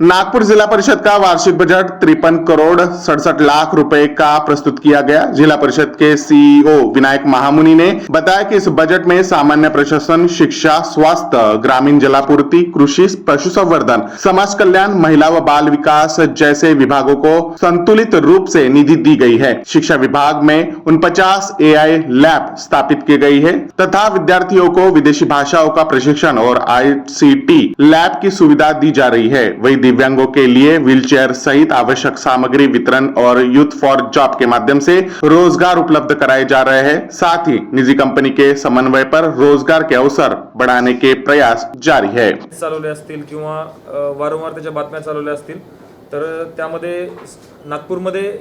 नागपुर जिला परिषद का वार्षिक बजट 53 करोड़ 67 लाख रुपए का प्रस्तुत किया गया। जिला परिषद के सीईओ विनायक महामुनि ने बताया कि इस बजट में सामान्य प्रशासन, शिक्षा, स्वास्थ्य, ग्रामीण जलापूर्ति, कृषि, पशुसंवर्धन, समाज कल्याण, महिला व बाल विकास जैसे विभागों को संतुलित रूप से निधि दी गई है। शिक्षा विभाग में 49 AI लैब स्थापित की गई है तथा विद्यार्थियों को विदेशी भाषाओं का प्रशिक्षण और ICT लैब की सुविधा दी जा रही है। वही दिव्यांगों के लिए व्हीलचेयर सहित आवश्यक सामग्री वितरण और यूथ फॉर जॉब के माध्यम से रोजगार उपलब्ध कराए जा रहे हैं। साथ ही निजी कंपनी के समन्वय पर रोजगार के अवसर बढ़ाने के प्रयास जारी है। चालवले असतील किंवा वारंवार त्याच्या बातम्या चालवल्या असतील तर त्यामध्ये नागपूरमध्ये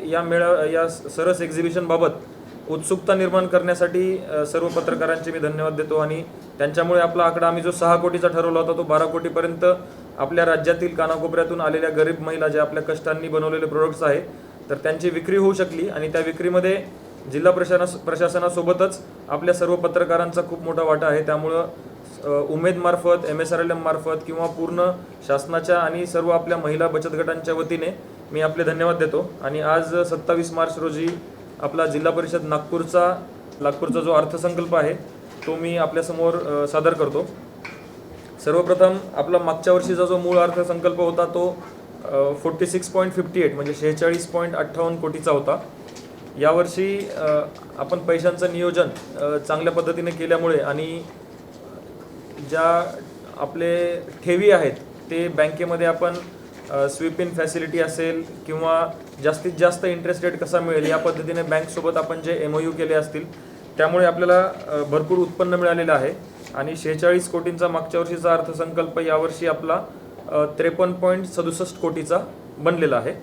या सरस एक्झिबिशन बाबत उत्सुकता निर्माण करण्यासाठी सर्व पत्रकारांचे मी धन्यवाद देतो आणि त्यांच्यामुळे आपला आकडा आम्ही जो 6 कोटीचा ठरवला होता तो 12 कोटीपर्यंत आपल्या राज्यातील कानाकोपऱ्यातून आलेल्या गरीब महिला जे आपल्या कष्टांनी बनवलेले प्रोडक्ट्स आहेत तर त्यांची विक्री होऊ शकली आणि त्या विक्रीमध्ये जिल्हा प्रशासनासोबतच आपल्या सर्व पत्रकारांचा खूप मोठा वाटा आहे। त्यामुळे उमेद मार्फत MSRLM मार्फत किंवा पूर्ण शासनाच्या आणि सर्व आपल्या महिला बचत गटांच्या वतीने मी आपले धन्यवाद देतो आणि आज 27 मार्च रोजी आपला जिल्हा परिषद नागपूरचा जो अर्थसंकल्प आहे तो मी आपल्या समोर सादर करतो। सर्वप्रथम आपला मागच्या वर्षीचा जो मूळ अर्थसंकल्प होता तो 46.58 म्हणजे 46.58 कोटीचा होता। यावर्षी आपण पैशांचं नियोजन चांगल्या पद्धतीने केल्यामुळे आणि ज्या आपले ठेवी आहेत ते बँकेमध्ये आपण स्वीप इन फॅसिलिटी असेल किंवा जास्तीत जास्त इंटरेस्ट रेट कसा मिळेल या पद्धतीने बँक सोबत आपण जे MOU केले असतील त्यामुळे आपल्याला भरपूर उत्पन्न मिळालेलं आहे आणि 46 कोटींचा मागच्या वर्षीचा अर्थसंकल्प यावर्षी आपला 53.67 कोटीचा बनलेला आहे।